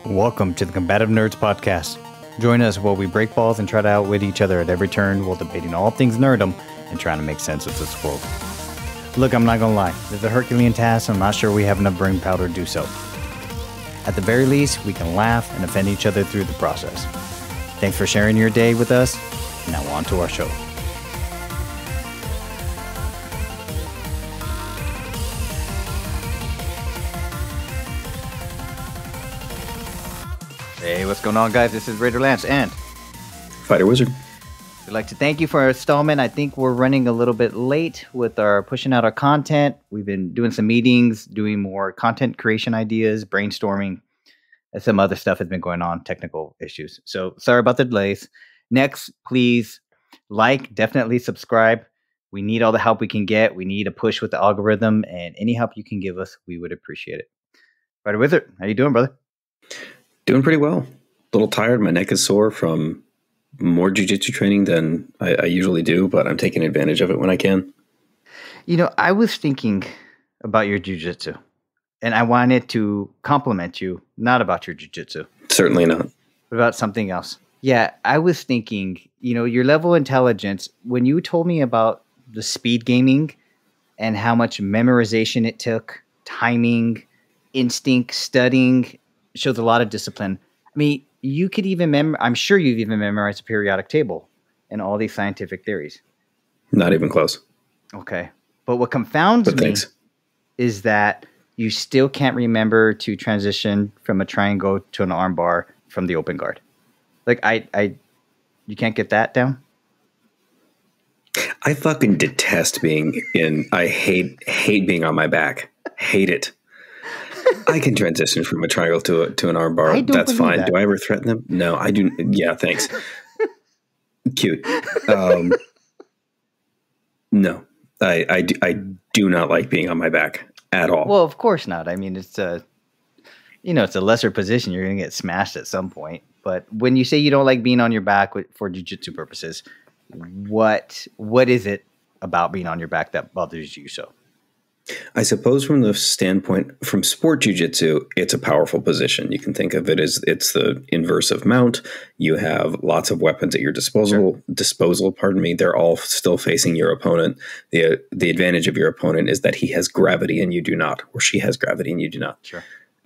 Welcome to the Combative Nerds Podcast. Join us while we break balls and try to outwit each other at every turn while debating all things nerdom and trying to make sense of this world. Look, I'm not gonna lie, it's a Herculean task, and I'm not sure we have enough brain power to do so. At the very least, we can laugh and offend each other through the process. Thanks for sharing your day with us. Now on to our show. Hey, what's going on, guys? This is Raiderlance and FighterWizard. We'd like to thank you for our installment. I think we're running a little bit late with our pushing out our content. We've been doing some meetings, doing more content creation ideas, brainstorming, and some other stuff has been going on, technical issues. So sorry about the delays. Next, please definitely subscribe. We need all the help we can get. We need a push with the algorithm, and any help you can give us, we would appreciate it. FighterWizard, how you doing, brother? Doing pretty well. A little tired. My neck is sore from more jiu-jitsu training than I usually do, but I'm taking advantage of it when I can. You know, I was thinking about your jiu-jitsu, and I wanted to compliment you, not about your jiu-jitsu. Certainly not. But about something else. Yeah, I was thinking, your level of intelligence, when you told me about the speed gaming and how much memorization it took, timing, instinct, studying, shows a lot of discipline. I mean, you could even I'm sure you've even memorized a periodic table and all these scientific theories. Not even close. Okay. But what confounds me is that you still can't remember to transition from a triangle to an arm bar from the open guard. Like, you can't get that down? I fucking detest I hate being on my back. Hate it. I can transition from a triangle to an arm bar. That's fine. That. Do I ever threaten them? No, I do. Yeah, thanks. Cute. No, I do not like being on my back at all. Well, of course not. I mean, it's a lesser position. You're going to get smashed at some point. But when you say you don't like being on your back for jiu-jitsu purposes, what is it about being on your back that bothers you so? I suppose from the standpoint from sport jiu-jitsu, it's a powerful position. You can think of it as it's the inverse of mount. You have lots of weapons at your disposal. They're all still facing your opponent. The advantage of your opponent is that he has gravity and you do not, or she has gravity and you do not. Sure.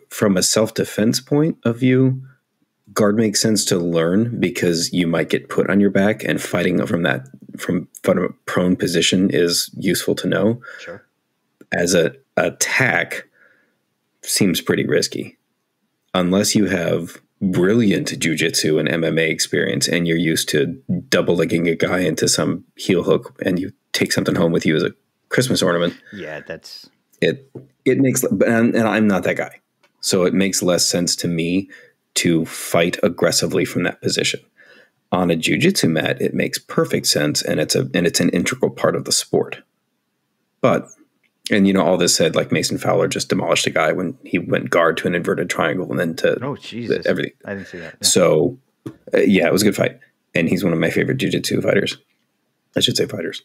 From a self-defense point of view, guard makes sense to learn because you might get put on your back, and fighting from a prone position is useful to know. Sure. As an attack, seems pretty risky. Unless you have brilliant jiu-jitsu and MMA experience and you're used to double-legging a guy into some heel hook and you take something home with you as a Christmas ornament. Yeah, that's... It makes... And I'm not that guy. So it makes less sense to me to fight aggressively from that position. On a jiu-jitsu mat, it makes perfect sense, and it's an integral part of the sport. But... And, all this said, like Mason Fowler just demolished a guy when he went guard to an inverted triangle and then to everything. I didn't see that. Yeah. So, it was a good fight. And he's one of my favorite jiu-jitsu fighters. I should say fighters.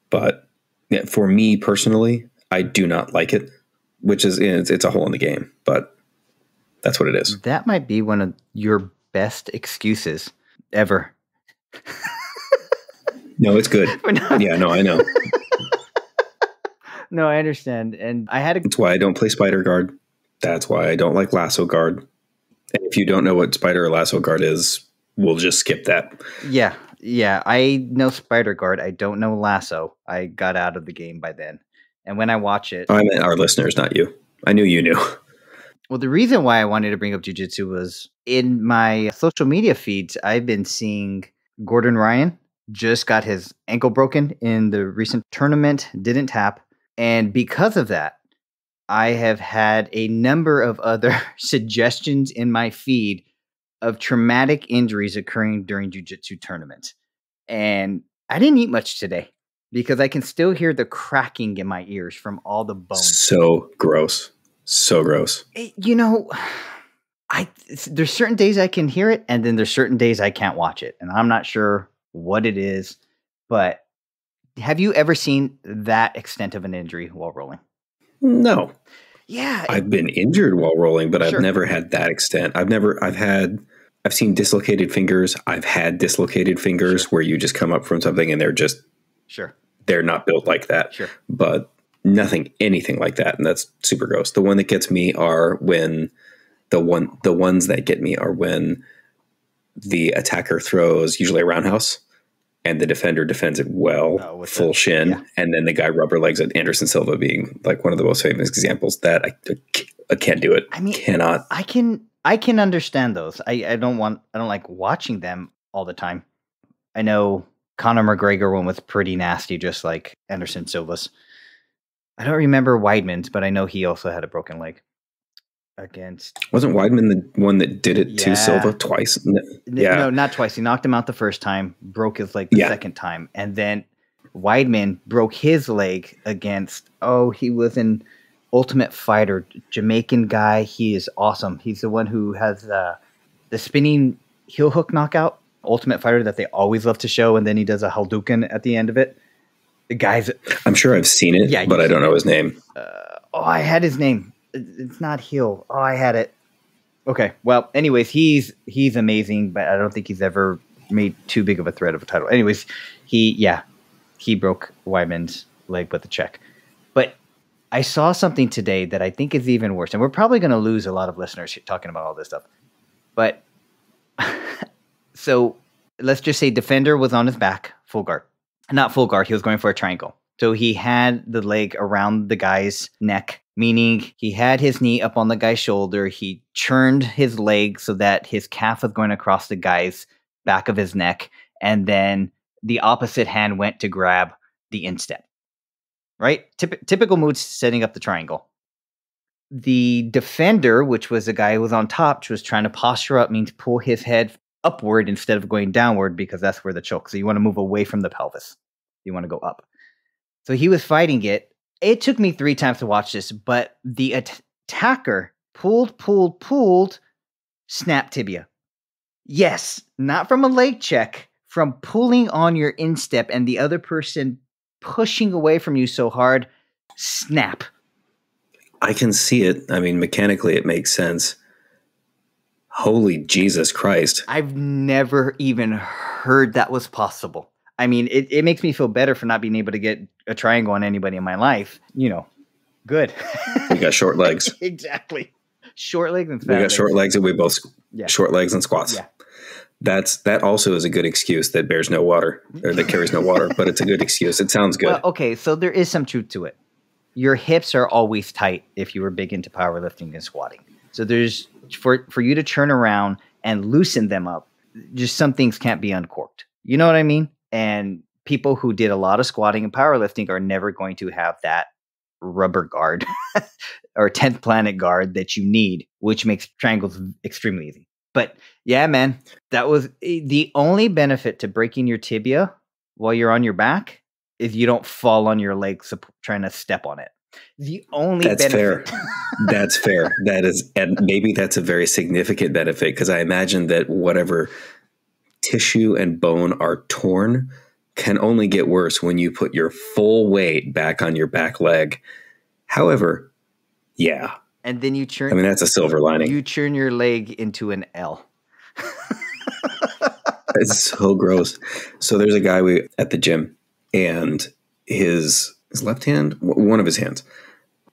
But yeah, for me personally, I do not like it, which is, it's a hole in the game. But that's what it is. That might be one of your best excuses ever. No, it's good. Yeah, no, I know. No, I understand. And That's why I don't play spider guard. That's why I don't like lasso guard. And if you don't know what spider or lasso guard is, we'll just skip that. Yeah. I know spider guard. I don't know lasso. I got out of the game by then. And when I watch it... I meant our listeners, not you. I knew you knew. Well, the reason why I wanted to bring up jiu-jitsu was in my social media feeds, I've been seeing Gordon Ryan just got his ankle broken in the recent tournament, didn't tap. And because of that, I have had a number of other suggestions in my feed of traumatic injuries occurring during jiu-jitsu tournaments. And I didn't eat much today because I can still hear the cracking in my ears from all the bones. So gross. So gross. There's certain days I can hear it, and then there's certain days I can't watch it. And I'm not sure what it is, but have you ever seen that extent of an injury while rolling? No. Yeah. I've been injured while rolling, but I've Sure. never had that extent. I've seen dislocated fingers. I've had dislocated fingers where you just come up from something and they're not built like that. Sure. But anything like that. And that's super gross. The one that gets me are when the ones that get me are when the attacker throws usually a roundhouse and the defender defends it well, full shin. Yeah. And then the guy rubber legs it. Anderson Silva being like one of the most famous examples that I can't do it. I mean, cannot. I can understand those. I don't like watching them all the time. I know Conor McGregor one was pretty nasty, just like Anderson Silva's. I don't remember Weidman's, but I know he also had a broken leg against. Wasn't Weidman the one that did it to Silva twice? No, not twice. He knocked him out the first time, broke his leg the second time, and then Weidman broke his leg against. He was an Ultimate Fighter, Jamaican guy. He is awesome. He's the one who has the spinning heel hook knockout. Ultimate Fighter that they always love to show, and then he does a Hadouken at the end of it. The guy's. I'm sure I've seen it, but I don't know his name. I had his name. It's not Hill. I had it. Okay. Well, anyways, he's amazing, but I don't think he's ever made too big of a threat of a title. Anyways, he broke Weidman's leg with a check. But I saw something today that I think is even worse, and we're probably going to lose a lot of listeners talking about all this stuff. But so let's just say defender was on his back, full guard. Not full guard. He was going for a triangle. So he had the leg around the guy's neck, meaning he had his knee up on the guy's shoulder. He churned his leg so that his calf was going across the guy's back of his neck. And then the opposite hand went to grab the instep. Right? Typical moves setting up the triangle. The defender, which was the guy who was on top, was trying to posture up, means pull his head upward instead of going downward because that's where the choke. So you want to move away from the pelvis. You want to go up. So he was fighting it. It took me 3 times to watch this, but the attacker pulled, snap tibia. Yes, not from a leg check, from pulling on your instep and the other person pushing away from you so hard, snap. I can see it. I mean, mechanically, it makes sense. Holy Jesus Christ. I've never even heard that was possible. I mean, it makes me feel better for not being able to get a triangle on anybody in my life. Good. We got short legs. Exactly. Short legs and fat legs. We got legs. short legs and we both short legs and squats. Yeah. That also is a good excuse that bears no water or that carries no water, but it's a good excuse. It sounds good. Well, okay, so there is some truth to it. Your hips are always tight if you were big into powerlifting and squatting. So there's for you to turn around and loosen them up, just some things can't be uncorked. You know what I mean? And people who did a lot of squatting and powerlifting are never going to have that rubber guard or 10th planet guard that you need, which makes triangles extremely easy. But yeah, man, that was the only benefit to breaking your tibia while you're on your back is you don't fall on your legs trying to step on it. The only benefit. Fair. That's fair. That is, and maybe that's a very significant benefit because I imagine that whatever tissue and bone are torn can only get worse when you put your full weight back on your back leg. However, yeah. And then you churn. I mean, that's a silver lining. You churn your leg into an L. It's so gross. So there's a guy at the gym, and his left hand, one of his hands,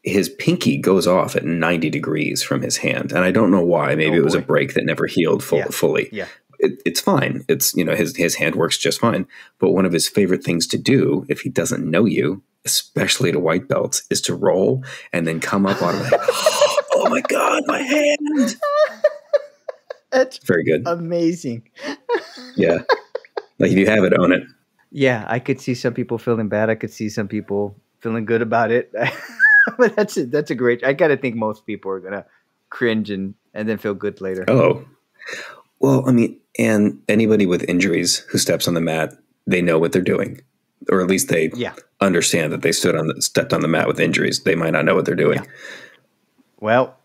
his pinky goes off at 90 degrees from his hand, and I don't know why. Maybe it was a break that never healed fully. Yeah. It's fine. It's his hand works just fine. But one of his favorite things to do, if he doesn't know you, especially to white belts, is to roll and then come up on like, oh my God, my hand. That's very good. Amazing. Yeah. Like if you have it, own it. Yeah, I could see some people feeling bad. I could see some people feeling good about it. But that's a great. I gotta think most people are gonna cringe and then feel good later. Oh, well, I mean, and anybody with injuries who steps on the mat, they know what they're doing, or at least they understand that they stepped on the mat with injuries. They might not know what they're doing. Yeah. Well,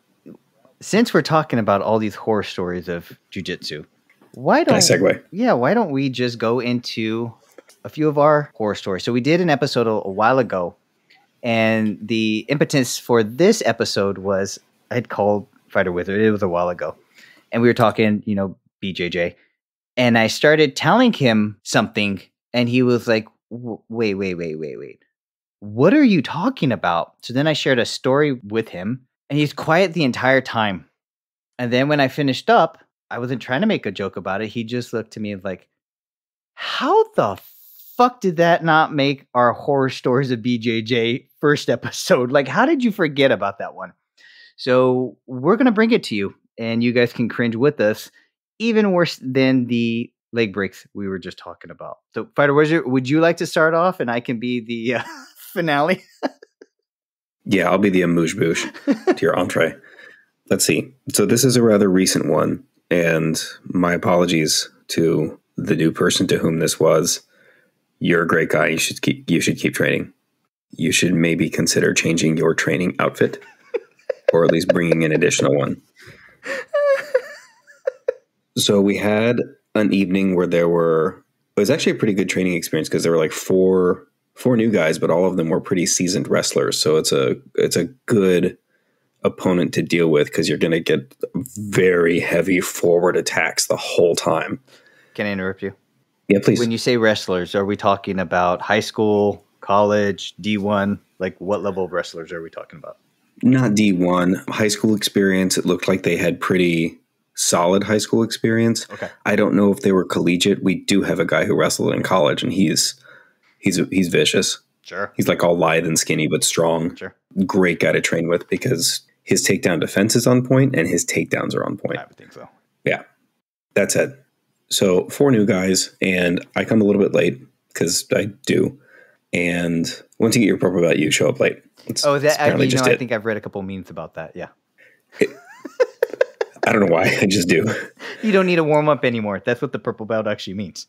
since we're talking about all these horror stories of jiu-jitsu, why don't we just go into a few of our horror stories? So we did an episode a while ago And the impetus for this episode was I'd called FighterWizard. It was a while ago. And we were talking, BJJ. And I started telling him something. And he was like, wait. What are you talking about? So then I shared a story with him. And he's quiet the entire time. And then when I finished up, I wasn't trying to make a joke about it. He just looked to me like, how the fuck did that not make our horror stories of BJJ first episode? Like, how did you forget about that one? So we're going to bring it to you and you guys can cringe with us. Even worse than the leg breaks we were just talking about. So Fighter Wizard, would you like to start off and I can be the finale? Yeah, I'll be the amuse-bouche to your entree. Let's see. So this is a rather recent one, and my apologies to the new person to whom this was. You're a great guy. You should keep training. You should maybe consider changing your training outfit, or at least bringing an additional one. So we had an evening where it was actually a pretty good training experience because there were like four new guys, but all of them were pretty seasoned wrestlers. So it's a good opponent to deal with because you're going to get very heavy forward attacks the whole time. Can I interrupt you? Yeah, please. When you say wrestlers, are we talking about high school, college, D1? Like what level of wrestlers are we talking about? Not D1. High school experience. It looked like they had pretty solid high school experience. Okay. I don't know if they were collegiate. We do have a guy who wrestled in college, and he's vicious. Sure. He's like all lithe and skinny, but strong. Sure. Great guy to train with because his takedown defense is on point and his takedowns are on point. I would think so. Yeah. That's it. So 4 new guys, and I come a little bit late because I do. And once you get your purple belt, you show up late. I think I've read a couple memes about that. Yeah. I don't know why. I just do. You don't need to warm up anymore. That's what the purple belt actually means.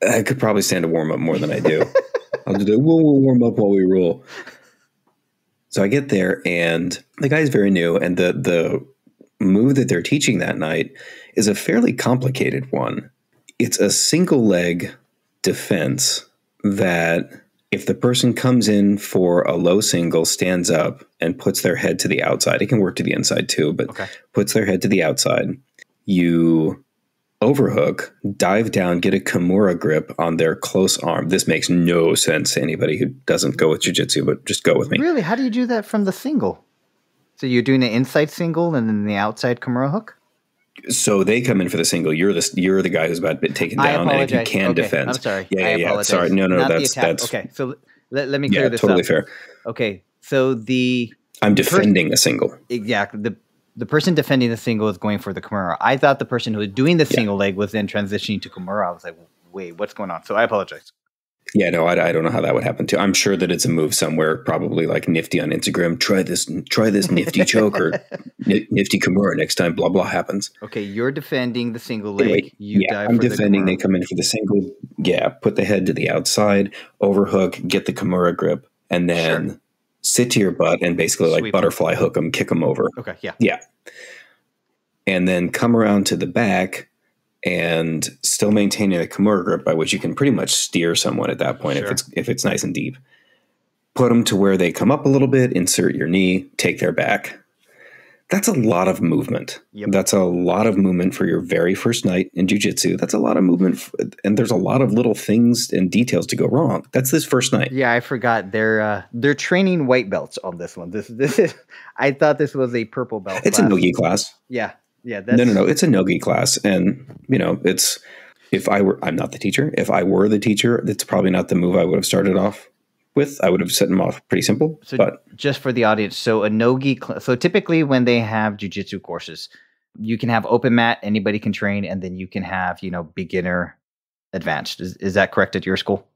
I could probably stand to warm up more than I do. I'll just do, we'll warm up while we roll. So I get there, and the guy's very new, and the move that they're teaching that night is a fairly complicated one. It's a single leg defense that if the person comes in for a low single, stands up, and puts their head to the outside, it can work to the inside too, but puts their head to the outside, you overhook, dive down, get a Kimura grip on their close arm. This makes no sense to anybody who doesn't go with jiu-jitsu, but just go with me. Really? How do you do that from the single? So you're doing the inside single and then the outside Kimura hook? So they come in for the single. You're the guy who's about to be taken down, and if you can defend. I'm sorry. Yeah. Apologize. Sorry. No. That's okay. So let me clear this totally up. Fair. Okay. So I'm defending a single. Exactly. The person defending the single is going for the Kimura. I thought the person who was doing the single leg was then transitioning to Kimura. I was like, wait, what's going on? So I apologize. Yeah, no, I don't know how that would happen too. I'm sure that it's a move somewhere, probably like Nifty on Instagram. Try this Nifty choke or Nifty Kimura next time. Blah blah happens. Okay, you're defending the single leg. Anyway, I'm defending. They come in for the single. Yeah, put the head to the outside, overhook, get the Kimura grip, and then sit to your butt and basically like butterfly hook them, kick them over. Okay, yeah, and then come around to the back. And still maintaining a Kimura grip by which you can pretty much steer someone at that point if it's nice and deep. Put them to where they come up a little bit, insert your knee, take their back. That's a lot of movement. Yep. That's a lot of movement for your very first night in jiu-jitsu. That's a lot of movement, and there's a lot of little things and details to go wrong. That's this first night. Yeah, I forgot. They're training white belts on this one. This is. I thought this was a purple belt. It's class. A no-gi class. Yeah. No. It's a no-gi class, and it's. I'm not the teacher. If I were the teacher, that's probably not the move I would have started off with. I would have set them off pretty simple. So just for the audience, so a no-gi. So typically, when they have jiu-jitsu courses, you can have open mat, anybody can train, and then you can have beginner, advanced. Is that correct at your school?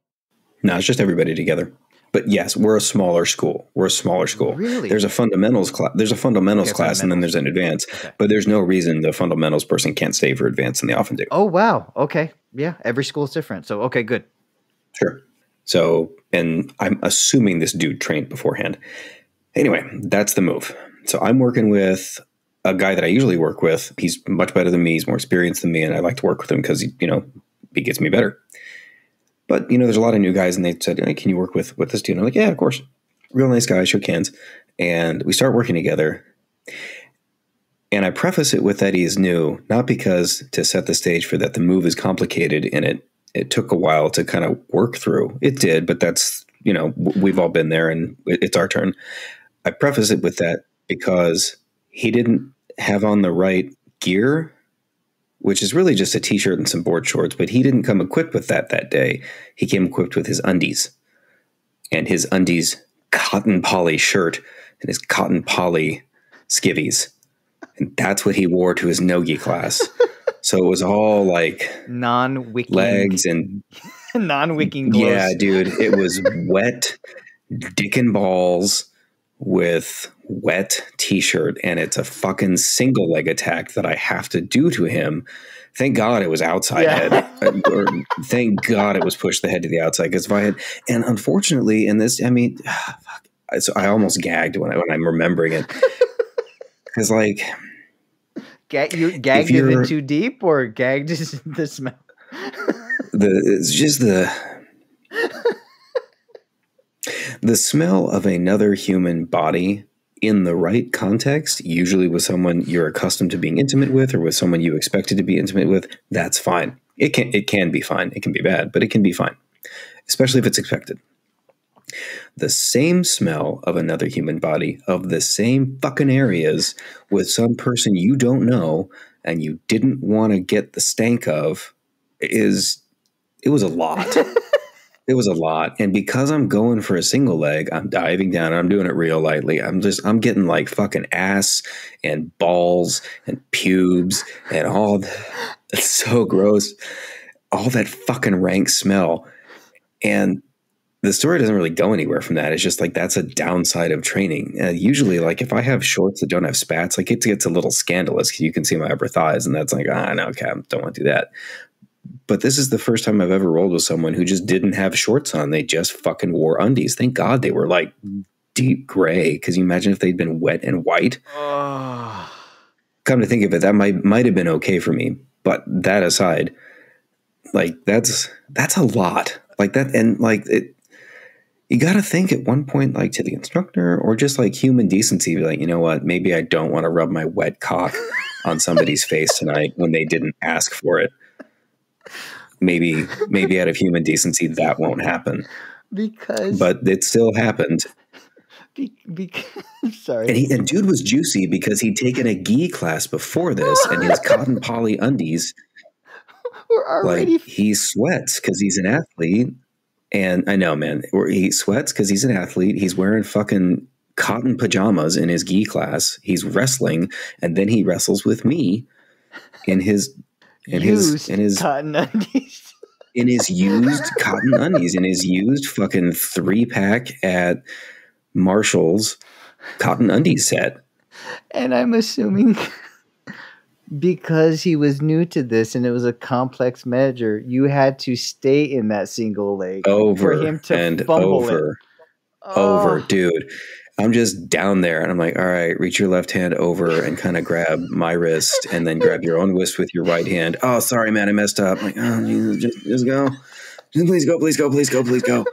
No, it's just everybody together. But yes, we're a smaller school. Really? There's a fundamentals class. There's a fundamentals class, and then there's an advanced. Okay. But there's no reason the fundamentals person can't stay for advanced, and they often do. Oh wow. Okay. Yeah. Every school is different. So okay, good. Sure. So, and I'm assuming this dude trained beforehand. Anyway, that's the move. So I'm working with a guy that I usually work with. He's much better than me. He's more experienced than me, and I like to work with him because he gets me better. But, there's a lot of new guys, and they said, hey, can you work with this dude? And I'm like, yeah, of course. Real nice guy, shook hands, and we start working together. And I preface it with that he is new, not because to set the stage for that the move is complicated and it took a while to kind of work through. It did, but that's, you know, we've all been there and it's our turn. I preface it with that because he didn't have on the right gear, which is really just a t-shirt and some board shorts, but he didn't come equipped with that day. He came equipped with his undies, and his undies cotton poly shirt and his cotton poly skivvies. And that's what he wore to his no-gi class. So it was all like non-wicking legs and non-wicking clothes. Yeah, dude, it was wet dick and balls with wet t-shirt, and it's a fucking single leg attack that I have to do to him. Thank God it was outside head. Or thank God it was push the head to the outside, because if I had, and unfortunately in this, I mean, so I almost gagged when I'm remembering it. Because like, gagged isn't too deep, or gagged is the smell. It's just the smell of another human body in the right context, usually with someone you're accustomed to being intimate with, or with someone you expected to be intimate with. That's fine. It can be fine. It can be bad, but it can be fine, especially if it's expected. The same smell of another human body, of the same fucking areas, with some person you don't know and you didn't want to get the stank of, it was a lot. It was a lot. And because I'm going for a single leg, I'm diving down. I'm doing it real lightly. I'm getting like fucking ass and balls and pubes and all that. It's so gross. All that fucking rank smell. And the story doesn't really go anywhere from that. It's just like, that's a downside of training. Usually, like, if I have shorts that don't have spats, like, it gets a little scandalous because you can see my upper thighs, and that's like, no, okay, I don't want to do that. But this is the first time I've ever rolled with someone who just didn't have shorts on. They just fucking wore undies. Thank God they were like deep gray, because you imagine if they'd been wet and white. Oh. Come to think of it, that might have been okay for me. But that aside, like, that's a lot. Like that, and like it. You got to think at one point, like, to the instructor, or just like human decency, be like, you know what, maybe I don't want to rub my wet cock on somebody's face tonight when they didn't ask for it. Maybe out of human decency, that won't happen. But it still happened. Sorry. And dude was juicy because he'd taken a gi class before this, and his cotton poly undies, like, he sweats because he's an athlete. And I know, man, he sweats because he's an athlete. He's wearing fucking cotton pajamas in his gi class. He's wrestling, and then he wrestles with me in his cotton undies. In his used cotton undies, in his used fucking 3-pack at Marshall's cotton undies set. And I'm assuming, because he was new to this and it was a complex measure, you had to stay in that single leg over for him to and fumble over, over, dude. I'm just down there, and I'm like, all right, reach your left hand over and kind of grab my wrist, and then grab your own wrist with your right hand. Oh, sorry, man, I messed up. I'm like, oh, Jesus, just go. Please go, please go, please go, please go.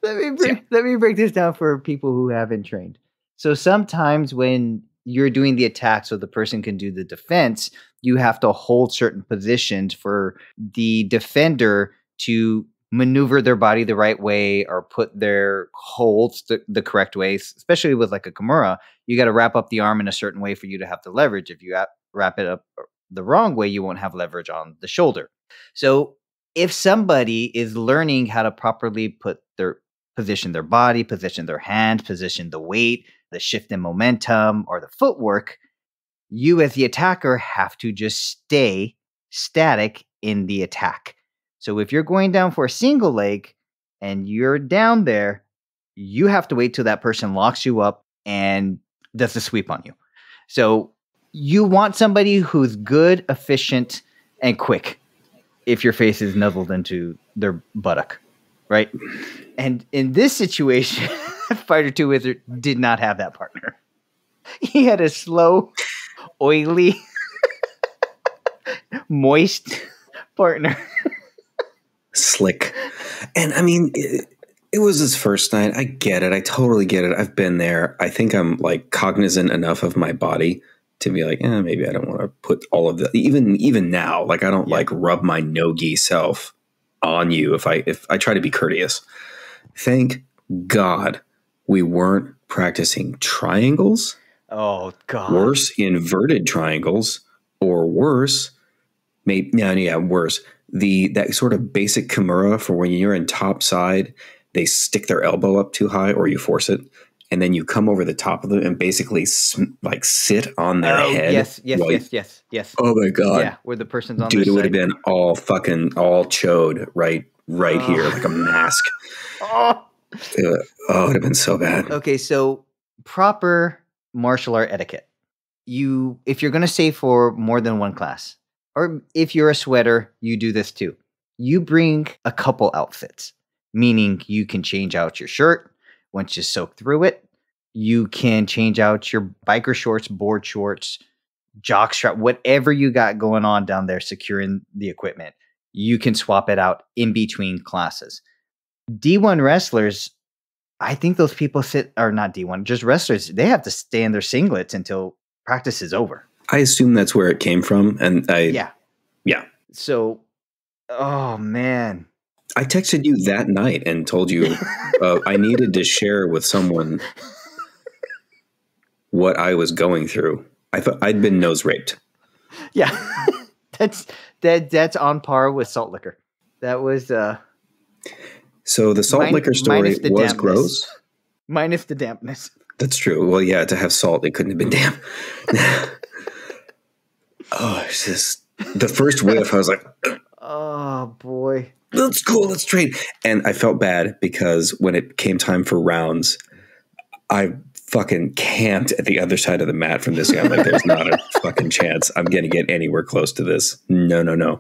Let me break this down for people who haven't trained. So sometimes when you're doing the attack so the person can do the defense, you have to hold certain positions for the defender to maneuver their body the right way, or put their holds the correct way. Especially with like a Kimura, you got to wrap up the arm in a certain way for you to have the leverage. If you wrap it up the wrong way, you won't have leverage on the shoulder. So if somebody is learning how to properly position their body, position their hand, position the weight, the shift in momentum, or the footwork, you as the attacker have to just stay static in the attack. So if you're going down for a single leg and you're down there, you have to wait till that person locks you up and does the sweep on you. So you want somebody who's good, efficient, and quick if your face is nuzzled into their buttock, right? And in this situation, Fighter2Wizard did not have that partner. He had a slow, oily, moist partner. Slick. And I mean, It was his first night. I get it. I totally get it. I've been there. I think I'm like cognizant enough of my body to be like, maybe I don't want to put all of the even now. Like I don't like rub my no-gi self on you if I try to be courteous. Thank God we weren't practicing triangles. Oh God. Worse, inverted triangles, or worse, worse. That sort of basic kimura for when you're in top side, they stick their elbow up too high, or you force it, and then you come over the top of them and basically like sit on their head. Yes. Oh my God. Yeah, where the person's on Dude, their it would side. have been all chode right here, like a mask. It would have been so bad. Okay, so proper martial art etiquette. If you're going to stay for more than one class, or if you're a sweater, you do this too. You bring a couple outfits, meaning you can change out your shirt once you soak through it. You can change out your biker shorts, board shorts, jock strap, whatever you got going on down there securing the equipment. You can swap it out in between classes. D1 wrestlers, I think those people not D1, just wrestlers, they have to stay in their singlets until practice is over. I assume that's where it came from. And yeah. So, oh man. I texted you that night and told you I needed to share with someone what I was going through. I thought I'd been nose raped. Yeah. That's on par with salt liquor. That was so the salt liquor story was dampness. Gross. Minus the dampness. That's true. Well, yeah, to have salt, it couldn't have been damp. It's just the first whiff. I was like, oh boy, that's cool. Let's trade. And I felt bad because when it came time for rounds, I fucking camped at the other side of the mat from this guy. I'm like, there's not a fucking chance I'm going to get anywhere close to this. No.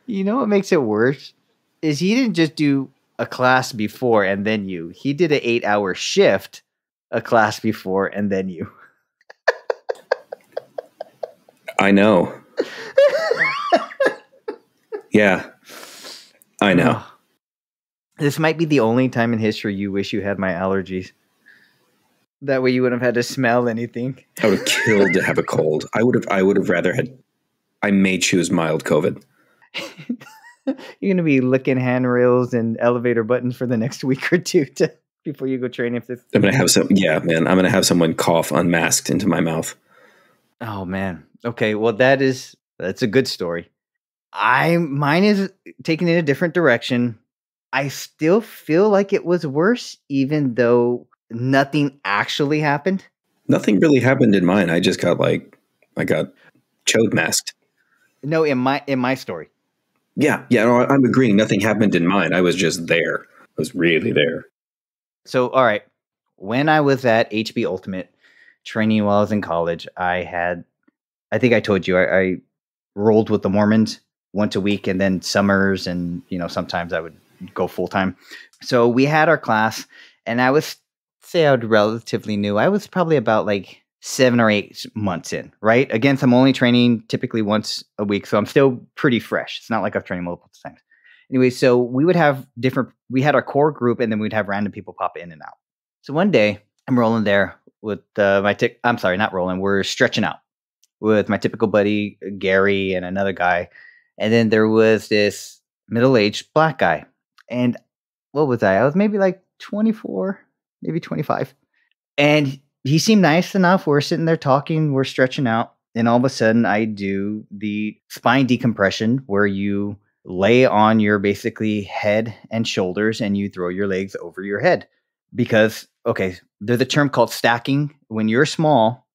You know what makes it worse is he didn't just do a class before and then you. He did an 8-hour shift, a class before and then you. I know. Yeah, I know. This might be the only time in history you wish you had my allergies. That way you wouldn't have had to smell anything. I would have killed to have a cold. I would have rather had. I may choose mild COVID. You're going to be licking handrails and elevator buttons for the next week or two before you go train. I'm going to have man. I'm going to have someone cough unmasked into my mouth. Oh man. Okay. Well, that's a good story. Mine is taking it a different direction. I still feel like it was worse, even though nothing actually happened. Nothing really happened in mine. I just got I got chode masked. No, in my story. Yeah. No, I'm agreeing. Nothing happened in mine. I was just there. I was really there. So, all right. When I was at HB Ultimate training while I was in college, I think I told you, I rolled with the Mormons once a week, and then summers, and sometimes I would go full time. So we had our class, and I was relatively new. I was probably about 7 or 8 months in, right? Again, I'm only training typically once a week, so I'm still pretty fresh. It's not like I've trained multiple times. Anyway, so we would have we had our core group, and then we'd have random people pop in and out. So one day, I'm rolling there with I'm sorry, not rolling. We're stretching out with my typical buddy, Gary, and another guy. And then there was this middle-aged black guy. And what was I? I was maybe 24, maybe 25. And he seemed nice enough. We're sitting there talking, we're stretching out. And all of a sudden I do the spine decompression where you lay on your basically head and shoulders and you throw your legs over your head. Because, okay, there's a term called stacking. When you're small,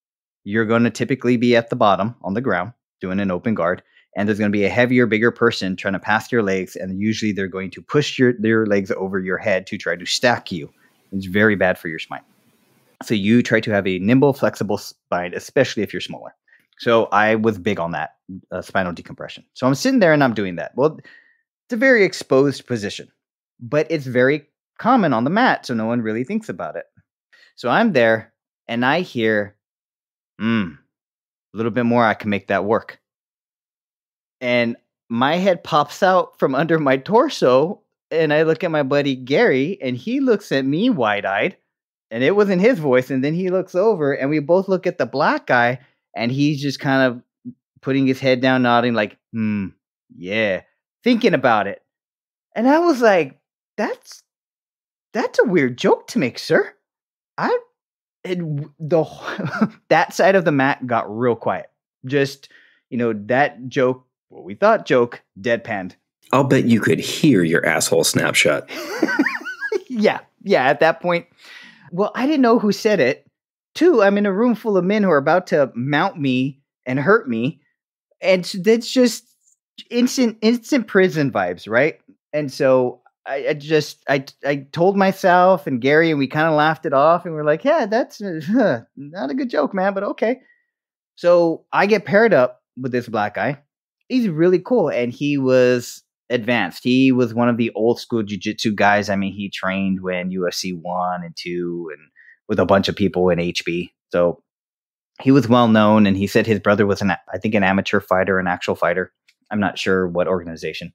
you're going to typically be at the bottom on the ground doing an open guard. And there's going to be a heavier, bigger person trying to pass your legs. And usually they're going to push their legs over your head to try to stack you. It's very bad for your spine. So you try to have a nimble, flexible spine, especially if you're smaller. So I was big on that spinal decompression. So I'm sitting there and I'm doing that. Well, it's a very exposed position, but it's very common on the mat. So no one really thinks about it. So I'm there and I hear, a little bit more, I can make that work. And my head pops out from under my torso And I look at my buddy Gary, and he looks at me wide-eyed, and it wasn't his voice. And then he looks over, and we both look at the black guy, and he's just kind of putting his head down, nodding like, yeah, thinking about it. And I was like, that's a weird joke to make, sir. That side of the mat got real quiet. Just, that joke, what we thought joke, deadpanned. I'll bet you could hear your asshole snapshot. Yeah, at that point. Well, I didn't know who said it. 2, I'm in a room full of men who are about to mount me and hurt me. And that's just instant prison vibes, right? And so I told myself and Gary, and we kind of laughed it off, and we're like, yeah, that's not a good joke, man, but okay. So I get paired up with this black guy. He's really cool, and he was advanced. He was one of the old school jiu-jitsu guys. I mean, he trained when UFC 1 and 2 and with a bunch of people in HB. So he was well known, and he said his brother was an amateur fighter, an actual fighter. I'm not sure what organization.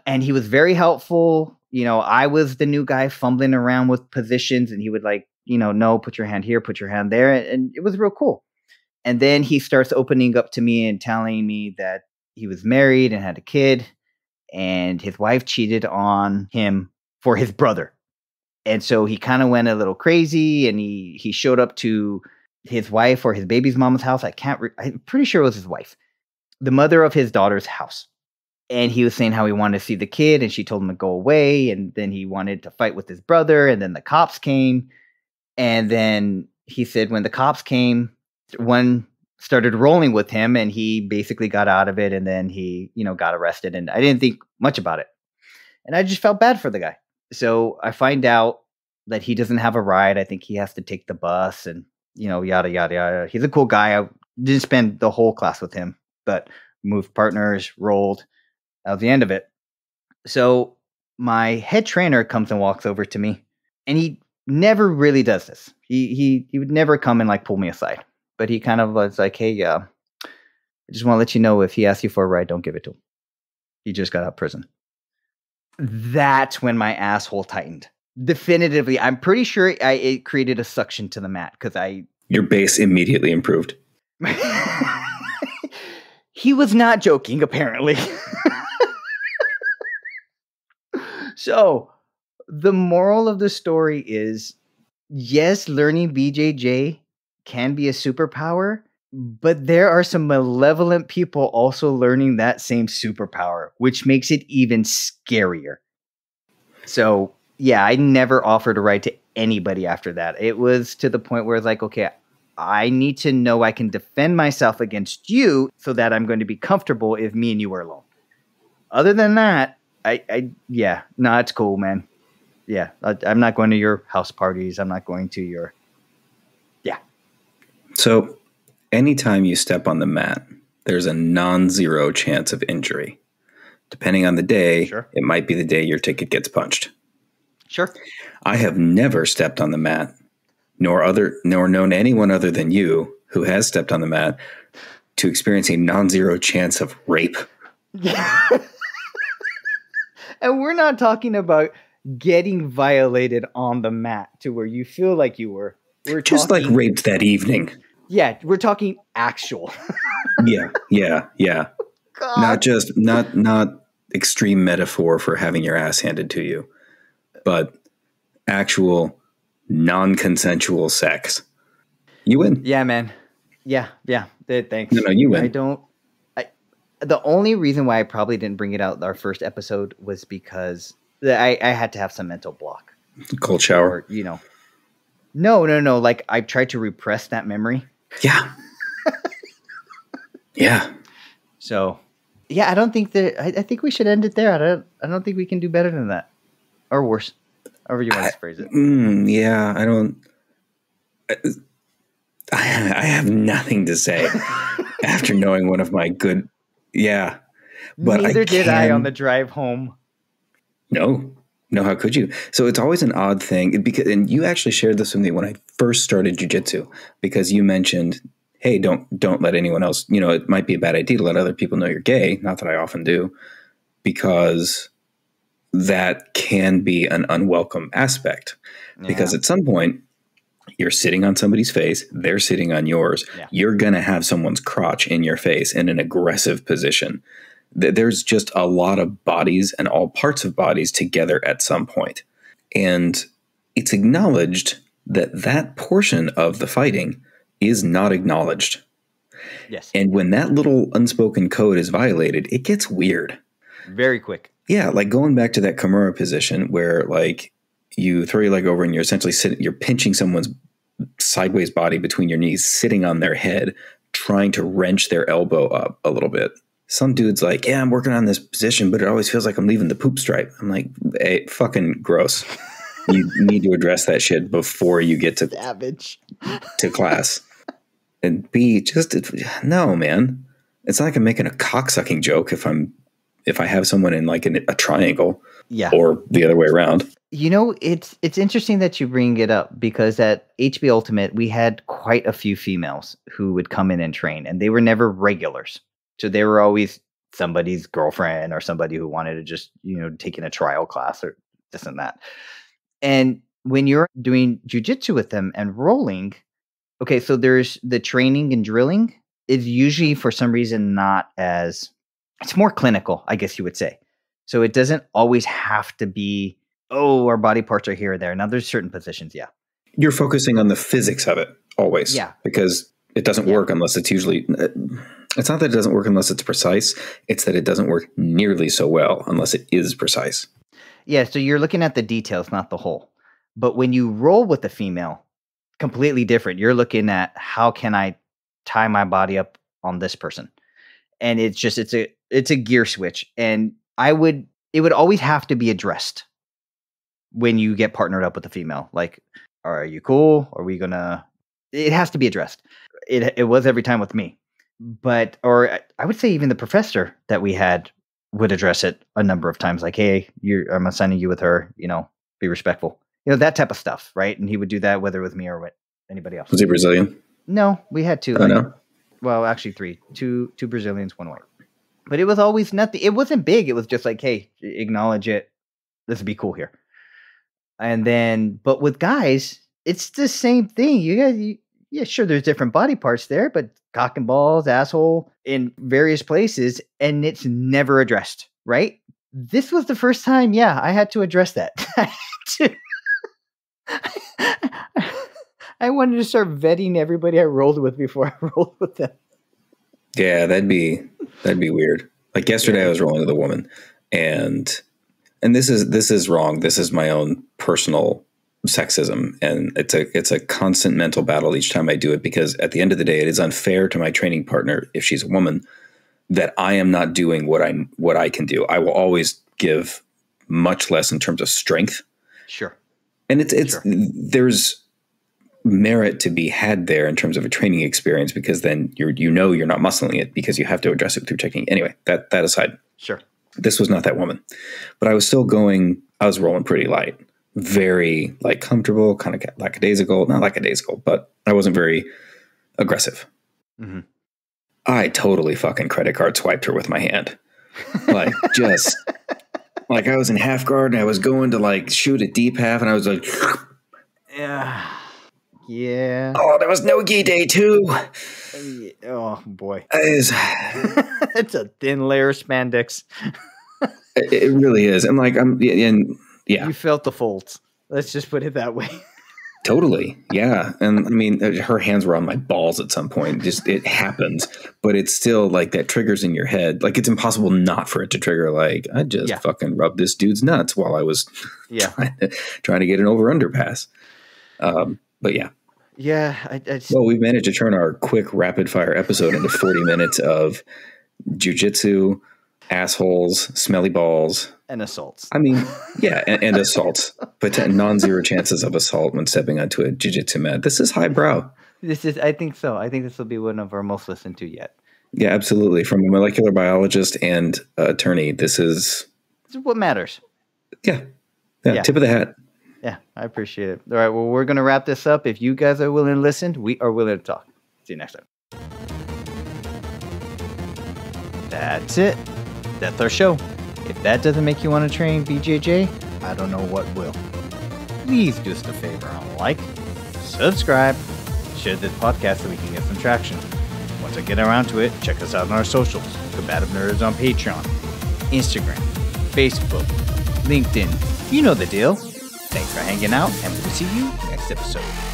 And he was very helpful. I was the new guy fumbling around with positions, and he would no, put your hand here, put your hand there. And it was real cool. And then he starts opening up to me and telling me that he was married and had a kid, and his wife cheated on him for his brother. And so he kind of went a little crazy, and he showed up to his wife or his baby's mom's house. I'm pretty sure it was his wife, the mother of his daughter's house. And he was saying how he wanted to see the kid, and she told him to go away. And then he wanted to fight with his brother. And then the cops came. And then he said when the cops came, one started rolling with him, and he basically got out of it. And then he, got arrested. And I didn't think much about it. And I just felt bad for the guy. So I find out that he doesn't have a ride. I think he has to take the bus and, yada, yada, yada. He's a cool guy. I didn't spend the whole class with him, but moved partners, rolled. That was the end of it. So my head trainer comes and walks over to me, and he never really does this. He would never come and pull me aside, but he kind of was like, hey, I just want to let you know, if he asks you for a ride, don't give it to him. He just got out of prison. That's when my asshole tightened. Definitively. I'm pretty sure it created a suction to the mat because your base immediately improved. He was not joking, apparently. So the moral of the story is, yes, learning BJJ can be a superpower, but there are some malevolent people also learning that same superpower, which makes it even scarier. So yeah, I never offered a ride to anybody after that. It was to the point where it's like, okay, I need to know I can defend myself against you so that I'm going to be comfortable if me and you are alone. Other than that, it's cool, man. Yeah, I'm not going to your house parties. I'm not going to your, yeah. So anytime you step on the mat, there's a non-zero chance of injury. Depending on the day, sure. It might be the day your ticket gets punched. Sure. I have never stepped on the mat, nor known anyone other than you who has stepped on the mat to experience a non-zero chance of rape. Yeah. And we're not talking about getting violated on the mat to where you feel like you were. We're just talking, like raped that evening. Yeah, we're talking actual. Yeah. God. Not extreme metaphor for having your ass handed to you, but actual non-consensual sex. You win. Yeah, man. Yeah. Thanks. No, you win. The only reason why I probably didn't bring it out our first episode was because I had to have some mental block. Cold shower. Or, No. Like I tried to repress that memory. Yeah. Yeah. So, yeah, I don't think that. I think we should end it there. I don't think we can do better than that, or worse, however you want to phrase it. Yeah, I don't. I have nothing to say after knowing one of my good. Yeah, but neither did I on the drive home. No, how could you? So it's always an odd thing because, and you actually shared this with me when I first started jiu-jitsu, because you mentioned, hey, don't let anyone else, it might be a bad idea to let other people know you're gay. Not that I often do, because that can be an unwelcome aspect because at some point you're sitting on somebody's face, they're sitting on yours. Yeah. You're going to have someone's crotch in your face in an aggressive position. There's just a lot of bodies and all parts of bodies together at some point. And it's acknowledged that that portion of the fighting is not acknowledged. Yes. And when that little unspoken code is violated, it gets weird. Very quick. Yeah, like going back to that Kimura position where like you throw your leg over and you're essentially you're pinching someone's sideways body between your knees, sitting on their head, trying to wrench their elbow up a little bit. Some dude's like, yeah, I'm working on this position, but it always feels like I'm leaving the poop stripe. I'm like, hey, fucking gross. You need to address that shit before you get to savage to class. And B, just no, man. It's not like I'm making a cocksucking joke if I have someone in like a triangle, or the other way around. You know, it's interesting that you bring it up because at HB Ultimate we had quite a few females who would come in and train, and they were never regulars. So they were always somebody's girlfriend or somebody who wanted to just, take in a trial class or this and that. And when you're doing jujitsu with them and rolling, okay, so there's the training and drilling is usually for some reason not as, it's more clinical, I guess you would say. So it doesn't always have to be, oh, our body parts are here or there. Now there's certain positions, yeah. You're focusing on the physics of it always. Yeah. Because it doesn't work unless it's usually, it's not that it doesn't work unless it's precise. It's that it doesn't work nearly so well unless it is precise. Yeah, so you're looking at the details, not the whole. But when you roll with the female, completely different. You're looking at how can I tie my body up on this person? And it's just, it's a gear switch. And it would always have to be addressed when you get partnered up with a female. Like, are you cool? Are we gonna, it has to be addressed. It was every time with me, or I would say even the professor that we had would address it a number of times. Like, hey, I'm assigning you with her, be respectful, that type of stuff. Right. And he would do that whether with me or with anybody else. Was he Brazilian? No, we had two. No. Well, actually three, two Brazilians, one white. But it was always nothing. It wasn't big. It was just like, hey, acknowledge it. Let's be cool here. And then, but with guys, it's the same thing. You guys, yeah, sure, there's different body parts there, but cock and balls, asshole in various places, and it's never addressed, right? This was the first time, I had to address that. I wanted to start vetting everybody I rolled with before I rolled with them. Yeah, that'd be weird. Like yesterday I was rolling with a woman and this is wrong. This is my own personal sexism, and it's a constant mental battle each time I do it, because at the end of the day it is unfair to my training partner, if she's a woman, that I am not doing what I can do. I will always give much less in terms of strength. Sure. And it's there's merit to be had there in terms of a training experience, because then you're not muscling it because you have to address it through technique. Anyway, that aside. Sure. This was not that woman, but I was still rolling pretty light, very like comfortable, kind of lackadaisical, not lackadaisical, but I wasn't very aggressive. Mm-hmm. I totally fucking credit card swiped her with my hand. Like just like I was in half guard and I was going to like shoot a deep half and I was like, yeah. Oh, there was no-gi day too. Oh boy. It's a thin layer of spandex. It really is. And like, yeah. You felt the folds. Let's just put it that way. Totally. Yeah. And I mean, her hands were on my balls at some point. Just, it happens, but it's still like that triggers in your head. Like it's impossible not for it to trigger. Like I just fucking rubbed this dude's nuts while I was trying to get an over-under pass. But yeah. Yeah. Well, we've managed to turn our quick rapid fire episode into 40 minutes of jujitsu, assholes, smelly balls, and assaults. I mean, yeah, and assaults, but non-zero chances of assault when stepping onto a jiu-jitsu mat. This is highbrow. I think so. I think this will be one of our most listened to yet. Yeah, absolutely. From a molecular biologist and attorney, this is what matters. Yeah. Tip of the hat. Yeah, I appreciate it. All right, well, we're going to wrap this up. If you guys are willing to listen, we are willing to talk. See you next time. That's it. That's our show. If that doesn't make you want to train BJJ, I don't know what will. Please do us a favor and like, subscribe, share this podcast so we can get some traction. Once I get around to it, check us out on our socials. Combative Nerds on Patreon, Instagram, Facebook, LinkedIn. You know the deal. Thanks for hanging out, and we'll see you next episode.